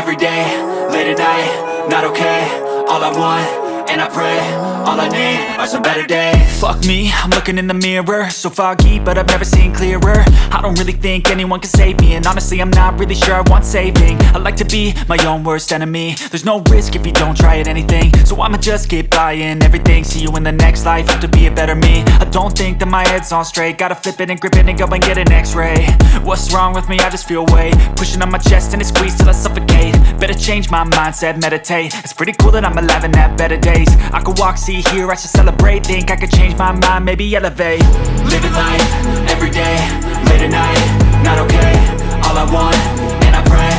every day, late at night, not okay. All I want, and I pray, all I need are some better days. Fuck me, I'm looking in the mirror, so foggy, but I've never seen clearer. I don't really think anyone can save me, and honestly I'm not really sure I want saving. I like to be my own worst enemy. There's no risk if you don't try at anything, so I'ma just keep buying everything. See you in the next life, have to be a better me. I don't think that my head's on straight, gotta flip it and grip it and go and get an x-ray. What's wrong with me? I just feel weight pushing on my chest and it squeezes till I suffocate. Better change my mindset, meditate. It's pretty cool that I'm alive and have better days. I could walk, see, hear, I should celebrate. Think I could change my mind, maybe elevate. Living life, every day, late at night, not okay. All I want, and I pray,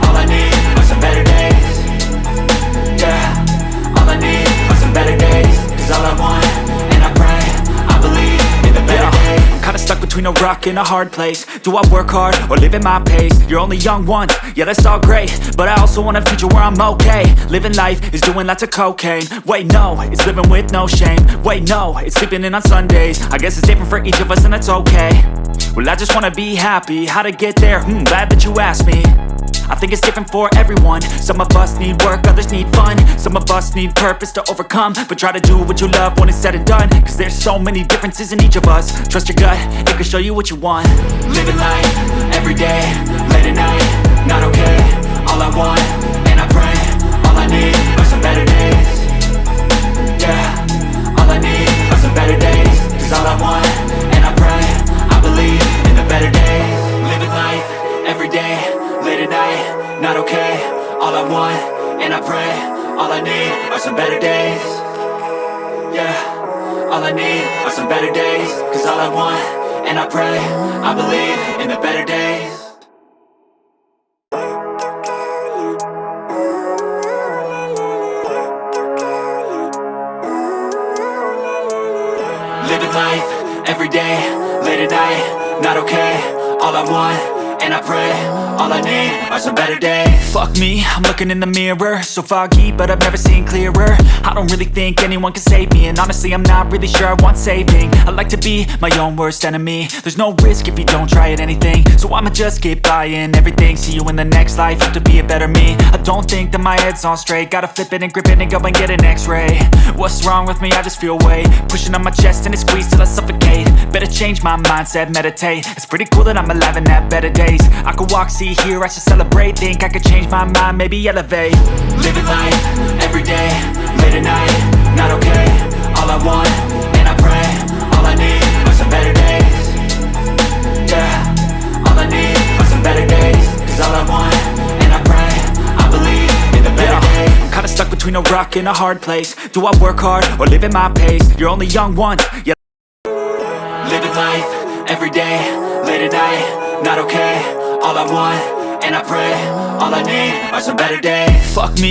all I need are some better days. Yeah, all I need are some better days. Cause all I want, and I pray, I believe in the better days. I'm kinda stuck between a rock and a hard place. Do I work hard or live at my pace? You're only young once, yeah that's all great, but I also want a future where I'm okay. Living life is doing lots of cocaine. Wait no, it's living with no shame. Wait no, it's sleeping in on Sundays. I guess it's different for each of us and that's okay. Well I just wanna be happy, how to get there? Glad that you asked me. I think it's different for everyone. Some of us need work, others need fun. Some of us need purpose to overcome. But try to do what you love when it's said and done. Cause there's so many differences in each of us. Trust your gut, it can show you what you want. Living life, every day, late at night, not okay. All I want, and I pray, all I need are some better days. Yeah, all I need are some better days. Cause all I want, and I pray, I believe in the better days. Living life, every day, late at night, not okay. All I want, and I pray, all I need are some better days. Yeah, all I need are some better days. Cause all I want, and I pray, I believe in the better days. Living life, every day, late at night, not okay. All I want, and I pray, all I need are some better days. Fuck me, I'm looking in the mirror, so foggy, but I've never seen clearer. I don't really think anyone can save me, and honestly I'm not really sure I want saving. I like to be my own worst enemy. There's no risk if you don't try at anything, so I'ma just keep buying everything. See you in the next life, have to be a better me. I don't think that my head's on straight, gotta flip it and grip it and go and get an x-ray. What's wrong with me? I just feel weight pushing on my chest and it squeezes till I suffocate. Better change my mindset, meditate. It's pretty cool that I'm alive and have better days. I could walk, see, hear, I should celebrate. Think I could change my mind, maybe elevate. Living life, every day, late at night, not okay. All I want, and I pray, all I need are some better days. Yeah, all I need are some better days. Cause all I want, and I pray, I believe in the better days. I'm kinda stuck between a rock and a hard place. Do I work hard or live at my pace? You're only young once, yeah. Living life, every day, late at night, not okay. All I want, and I pray, all I need are some better days. Fuck me.